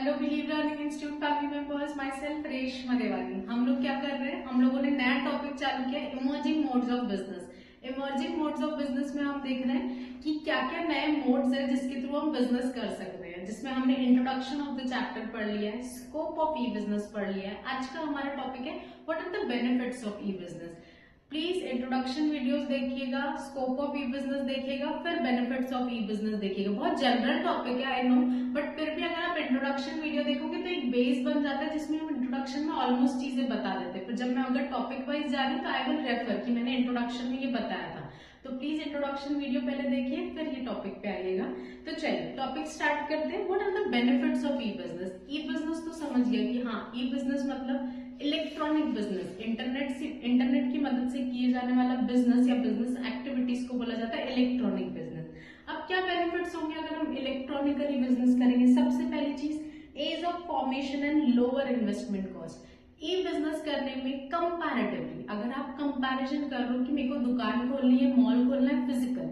Hello believe learning institute family members, my self Reshma देवानी। हम लोग क्या कर रहे हैं, हम लोगों ने नया टॉपिक चालू किया, emerging modes of business. Emerging modes of business में हम देख रहे हैं कि क्या क्या नए मोड्स है जिसके थ्रू हम बिजनेस कर सकते हैं, जिसमें हमने इंट्रोडक्शन ऑफ द चैप्टर पढ़ लिया है, स्कोप ऑफ ई बिजनेस पढ़ लिया है। आज का हमारा टॉपिक है what are the benefits of e business. Please introduction videos देखिएगा, स्कोप ऑफ ई बिजनेस देखिएगा, फिर बेनिफिट्स ऑफ ई बिजनेस देखिएगा। बहुत जनरल टॉपिक है आई नो, बट फिर भी अगर आप इंट्रोडक्शन वीडियो देखोगे तो एक बेस बन जाता है जिसमें हम इंट्रोडक्शन में ऑलमोस्ट चीजें बता देते हैं। फिर जब मैं अगर टॉपिक वाइज जा रही हूँ तो आई विल रेफर कि मैंने इंट्रोडक्शन में ये बताया था। तो प्लीज इंट्रोडक्शन वीडियो पहले देखिए, फिर ये टॉपिक पे आइएगा। तो चलिए टॉपिक स्टार्ट करते हैं। What are the benefits of e business. E business तो समझ गया कि हाँ, ई बिजनेस मतलब इलेक्ट्रॉनिक बिजनेस, इंटरनेट की मदद से किए जाने वाला बिजनेस या बिजनेस एक्टिविटीज को बोला जाता है इलेक्ट्रॉनिक बिजनेस। अब क्या बेनिफिट्स होंगे अगर हम इलेक्ट्रॉनिकली बिजनेस करेंगे? सबसे पहली चीज ease of formation and lower investment cost. E business करने में कंपैरेटिवली अगर आप कंपैरिजन कर रहे हो कि मेरे को दुकान खोलनी है, मॉल खोलना है फिजिकल,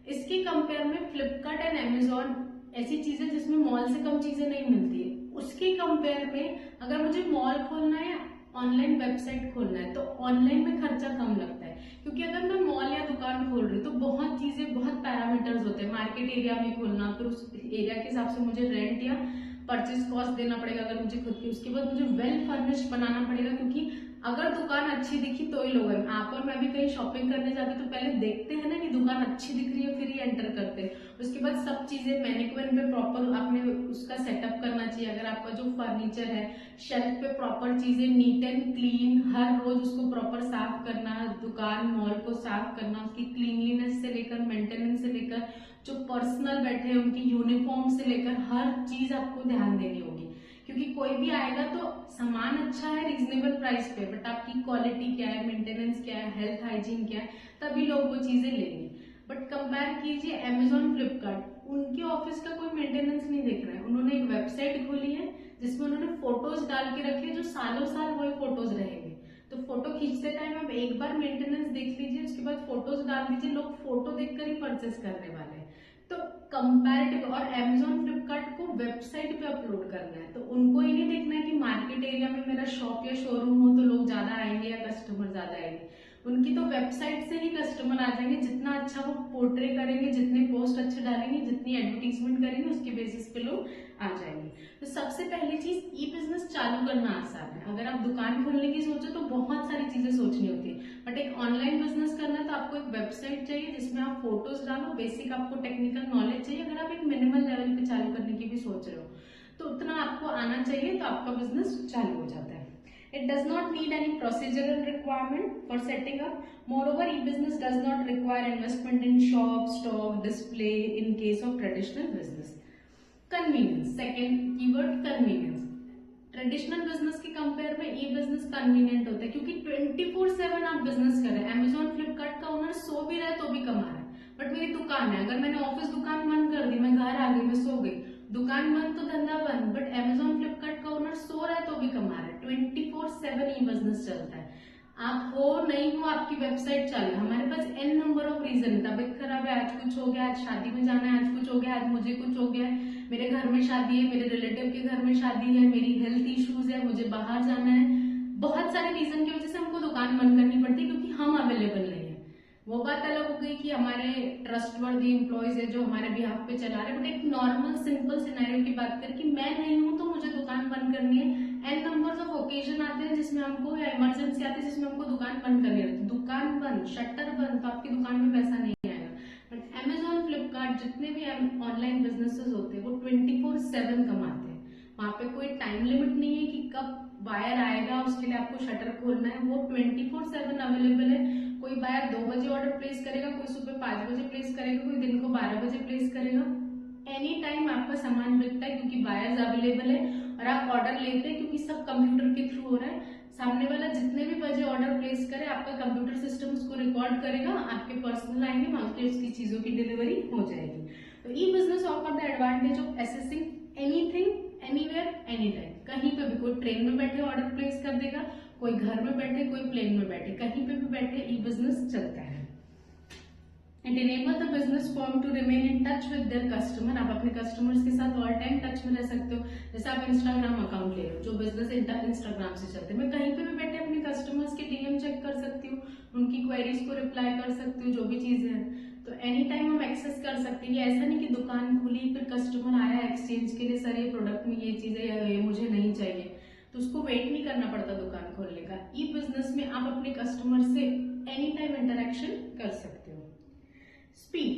इसके कंपेयर में फ्लिपकार्ट एंड अमेजोन ऐसी चीजें जिसमें मॉल से कम चीजें नहीं मिलती है, उसके कंपेयर में अगर मुझे मॉल खोलना है, ऑनलाइन वेबसाइट खोलना है, तो ऑनलाइन में खर्चा कम लगता है। क्योंकि अगर मैं मॉल या दुकान खोल रही हूँ तो बहुत चीजें, बहुत पैरामीटर्स होते हैं। मार्केट एरिया में खोलना, फिर उस एरिया के हिसाब से मुझे रेंट या परचेज कॉस्ट देना पड़ेगा अगर मुझे खुद की। उसके बाद मुझे वेल फर्निश्ड बनाना पड़ेगा, क्योंकि अगर दुकान अच्छी दिखी तो ही लोग हैं। आप और मैं भी कहीं शॉपिंग करने जाते हैं तो पहले देखते हैं ना कि दुकान अच्छी दिख रही है, फिर ही एंटर करते हैं। उसके बाद सब चीजें मैनिक्विन पे प्रॉपर आपने उसका सेटअप करना चाहिए। अगर आपका जो फर्नीचर है, शेल्फ पे प्रॉपर चीजें नीट एंड क्लीन, हर रोज उसको प्रॉपर साफ करना, दुकान मॉल को साफ करना, उसकी क्लीनलीनेस से लेकर मेंटेनेंस से लेकर जो पर्सनल बैठे हैं उनकी यूनिफॉर्म से लेकर हर चीज आपको ध्यान देनी होगी। क्योंकि कोई भी आएगा तो सामान अच्छा है रीजनेबल प्राइस पे, बट आपकी क्वालिटी क्या है, मेंटेनेंस क्या है, हेल्थ हाइजीन क्या है, तभी लोग वो चीजें लेंगे। बट कंपेयर कीजिए अमेजोन, फ्लिपकार्ट, उनके ऑफिस का कोई मेंटेनेंस नहीं देख रहा है। उन्होंने एक वेबसाइट खोली है जिसमें उन्होंने फोटोज डाल के रखे, जो सालों साल वही फोटोज रहेंगे। तो फोटो खींचते टाइम आप एक बार मेंटेनेंस देख लीजिए, उसके बाद फोटोज डाल दीजिए, लोग फोटो देखकर ही परचेस करने वाले हैं। तो कंपैरेटिव, और अमेजोन फ्लिपकार्ट को वेबसाइट पे अपलोड करना है, तो उनको ही नहीं देखना है कि मार्केट एरिया में मेरा शॉप या शोरूम हो तो लोग ज्यादा आएंगे या कस्टमर ज्यादा आएंगे। उनकी तो वेबसाइट से ही कस्टमर आ जाएंगे। जितना अच्छा वो पोर्ट्रे करेंगे, जितने पोस्ट अच्छे डालेंगे, जितनी एडवर्टीजमेंट करेंगे, उसके बेसिस पे लोग आ जाएंगे। तो सबसे पहली चीज, ई बिजनेस चालू करना आसान है। अगर आप दुकान खोलने की सोचो तो बहुत सारी चीजें सोचनी होती है, बट एक ऑनलाइन बिजनेस करना है तो आपको एक वेबसाइट चाहिए जिसमें आप फोटोज डालो, बेसिक आपको टेक्निकल नॉलेज चाहिए। अगर आप एक मिनिमल लेवल पे चालू करने की भी सोच रहे हो तो उतना आपको आना चाहिए, तो आपका बिजनेस चालू हो जाता है। It does not need any procedural requirement for setting up. Moreover, e-business does not require investment in shop, stock, display in case of traditional business. Convenience. Second keyword, convenience. Traditional business के compare में ई business convenient होता है, क्योंकि 24/7 आप business कर रहे हैं। Amazon Flipkart का ओनर सो भी रहा है तो भी कमा रहा है, बट मेरी दुकान है, अगर मैंने ऑफिस दुकान बंद कर दी, मैं घर आ गई, मैं सो गई, दुकान बंद तो धंधा बंद। बट अमेजोन फ्लिपकार्ट का ओनर सो रहा है तो भी कमा रहा है। 24/7 ई बिजनेस चलता है। आप हो नहीं हो, आपकी वेबसाइट चालू है। हमारे पास एन नंबर ऑफ रीजन है। तबीयत खराब है, आज कुछ हो गया, आज शादी में जाना है, आज कुछ हो गया, आज मुझे कुछ हो गया है, मेरे घर में शादी है, मेरे रिलेटिव के घर में शादी है, मेरी हेल्थ इश्यूज है, मुझे बाहर जाना है। बहुत सारे रीजन की वजह से हमको दुकान बंद करनी पड़ती है, क्योंकि हम अवेलेबल नहीं है। वो बात अलग हो गई कि हमारे ट्रस्टवर्दी एम्प्लॉयज है जो हमारे बिहाफ पे चला रहे हैं, बट एक नॉर्मल सिंपल सिनेरियो की बात करें कि मैं नहीं हूं तो मुझे दुकान बंद करनी है। एन नंबर्स ऑफ ओकेजन आते हैं जिसमें हमको, या इमरजेंसी आती है जिसमें हमको दुकान बंद करनी रहती है। दुकान बंद, शटर बंद, तो आपकी दुकान में पैसा नहीं आएगा। बट अमेजोन, फ्लिपकार्ट, जितने भी ऑनलाइन बिजनेसेस होते हैं वो 24/7 कमाते हैं। वहां पे कोई टाइम लिमिट नहीं है कि कब बायर आएगा उसके लिए आपको शटर खोलना है। वो 24/7 अवेलेबल है। कोई बायर 2 बजे ऑर्डर प्लेस करेगा, कोई सुबह 5 बजे प्लेस करेगा, कोई दिन को 12 बजे प्लेस करेगा। एनी टाइम आपका सामान बिकता है, क्योंकि बायर्स अवेलेबल है और आप ऑर्डर लेते हैं, क्योंकि सब कंप्यूटर के थ्रू हो रहा है। सामने वाला जितने भी बजे ऑर्डर प्लेस करे, आपका कंप्यूटर सिस्टम उसको रिकॉर्ड करेगा, आपके पर्सनल आएंगे, वहां पे उसकी चीजों की डिलीवरी हो जाएगी। तो e business offer the advantage of accessing anything, anywhere, any time. कहीं पे भी, कोई ट्रेन में बैठे ऑर्डर प्लेस कर देगा, कोई घर में बैठे, कोई प्लेन में बैठे, कहीं पे भी बैठे ई बिजनेस चलता है। It enable the business firm to remain in touch with their customer. आप अपने कस्टमर्स के साथ ऑल टाइम टच में रह सकते हो. जैसे आप इंस्टाग्राम अकाउंट ले लो, जो बिजनेस इंस्टाग्राम से चलते हैं, मैं कहीं पे भी बैठे अपने कस्टमर्स के डीएम चेक कर सकती हूँ, उनकी क्वेरीज को रिप्लाई कर सकती हूँ, जो भी चीजें हैं तो एनी टाइम हम एक्सेस कर सकते हैं. ऐसा नहीं कि दुकान खुली फिर कस्टमर आया एक्सचेंज के लिए, सर ये प्रोडक्ट में ये चीज है या ये मुझे नहीं चाहिए, तो उसको वेट नहीं करना पड़ता दुकान खोलने का. ई बिजनेस में आप अपने कस्टमर से एनी टाइम इंटरेक्शन कर सकते हो. स्पीड,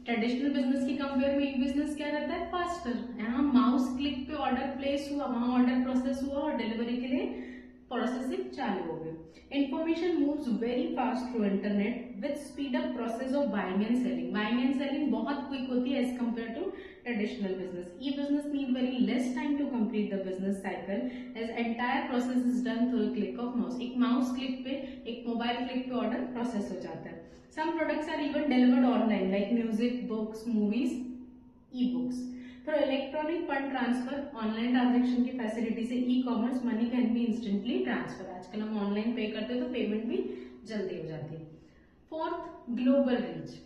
ट्रेडिशनल बिजनेस की कंपेयर में ई बिजनेस क्या रहता है, फास्टर. यहाँ माउस क्लिक पे ऑर्डर प्लेस हुआ, वहां ऑर्डर प्रोसेस हुआ और डिलीवरी के लिए प्रोसेसिंग चालू हो गई. Information moves very fast through internet with speed up process of buying and selling. Buying and selling बहुत क्विक होती है as compare to traditional business. E business need very less time to complete the business cycle as entire process is done through click of mouse. एक mouse click पे, एक mobile click पे order process हो जाता है. Some products are even delivered online like music, books, movies, e-books. Through electronic fund transfer, online transaction की facility से e-commerce money can be instantly transfer. आजकल हम ऑनलाइन पे करते हैं तो पेमेंट भी जल्दी हो जाती है. Fourth, global reach.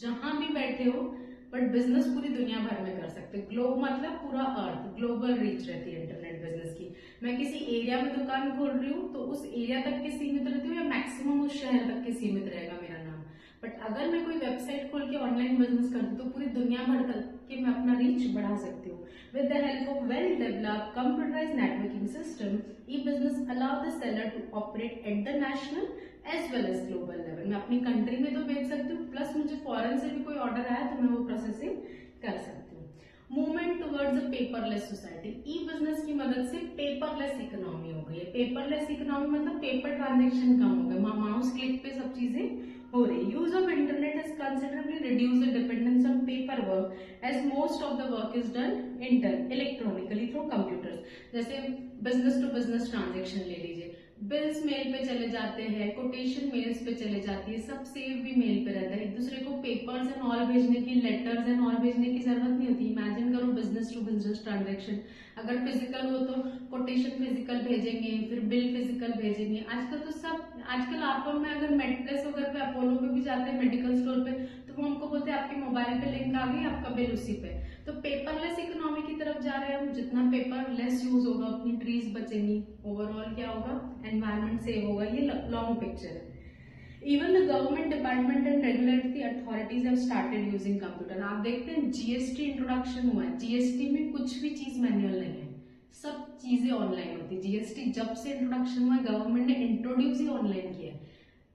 जहां भी बैठे हो बट बिजनेस पूरी दुनिया भर में कर सकते हो. ग्लोब मतलब पूरा अर्थ, ग्लोबल रीच रहती है इंटरनेट बिजनेस की. मैं किसी एरिया में दुकान खोल रही हूँ तो उस एरिया तक के सीमित रहती हूँ या मैक्सिमम उस शहर तक के सीमित रहेगा मेरा नाम. बट अगर मैं कोई वेबसाइट खोल के ऑनलाइन बिजनेस करती हूँ तो पूरी दुनिया भर तक के मैं अपना रीच बढ़ा सकती हूँ. With the help of well developed computerised networking system, e business allow the seller to operate at the national as well as global level. मैं अपनी कंट्री में तो बेच सकती हूँ, प्लस मुझे फॉरेन से भी कोई ऑर्डर आया तो मैं वो प्रोसेसिंग कर सकती हूँ. Movement towards a paperless society. E business की मदद से पेपरलेस इकोनॉमी हो गई है. पेपरलेस इकोनॉमी मतलब पेपर ट्रांजेक्शन कम हो गए, माउस क्लिक पे सब चीजें हो रही. Use of internet has considerably reduced the dependence on paperwork as most of the work is done electronically through computers. जैसे बिजनेस टू बिजनेस ट्रांजेक्शन ले लीजिए, बिल्स मेल पे चले जाते हैं, कोटेशन मेल्स पे चले जाती है, सब सेव भी मेल पे रहता है. एक दूसरे को पेपर्स एंड ऑल भेजने की, लेटर्स एंड ऑल भेजने की जरूरत नहीं होती. इमेजिन करो बिजनेस टू बिजनेस ट्रांजेक्शन अगर फिजिकल हो तो कोटेशन फिजिकल भेजेंगे, फिर बिल फिजिकल भेजेंगे. आजकल तो सब, आजकल आप में अगर मेडिकल्स वगैरह पे अपोलो पे भी जाते हैं मेडिकल स्टोर पे तो वो हमको बोलते हैं आपके मोबाइल पे लिंक आ गई, आपका बिल उसी पे. तो पेपरलेस इकोनॉमी की तरफ जा रहे हैं हम. जितना पेपर लेस यूज होगा उतनी ट्रीज बचेंगी, ओवरऑल क्या होगा, एनवायरमेंट सेव होगा. ये लॉन्ग पिक्चर है. Even the government department and regulatory authorities have started using computer. आप देखते हैं जीएसटी इंट्रोडक्शन हुआ है, जीएसटी में कुछ भी चीज मैनुअल नहीं है, सब चीजें ऑनलाइन होती है. जीएसटी जब से इंट्रोडक्शन हुआ है गवर्नमेंट ने इंट्रोड्यूस ही ऑनलाइन किया है.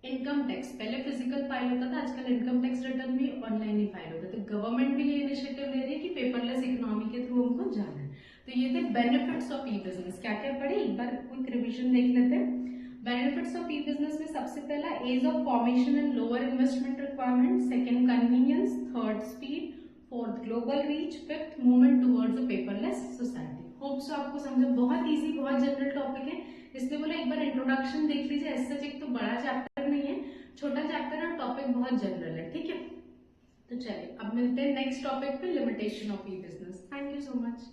इनकम टैक्स पहले फिजिकल फाइल होता था, आजकल इनकम टैक्स रिटर्न भी ऑनलाइन ही फाइल होता है. तो गवर्नमेंट भी ये इनिशिएटिव ले रही है कि पेपरलेस इकोनॉमी के थ्रू हमको जाना है. तो ये थे बेनिफिट्स ऑफ ई बिजनेस. क्या क्या पढ़े एक बार क्विक रिविजन देख लेते हैं. बेनिफिट्स ऑफ ई बिजनेस में सबसे पहला ease of formation and lower investment requirement, second convenience, third speed, fourth global reach, fifth movement towards a paperless society. Hope so आपको समझा. बहुत इजी, बहुत जनरल टॉपिक है, इसलिए बोला एक बार इंट्रोडक्शन देख लीजिए. ऐसा एक तो बड़ा चैप्टर नहीं है, छोटा चैप्टर है, टॉपिक बहुत जनरल है. ठीक है, तो चलिए अब मिलते हैं नेक्स्ट टॉपिक पे, limitation of e business. Thank you so much.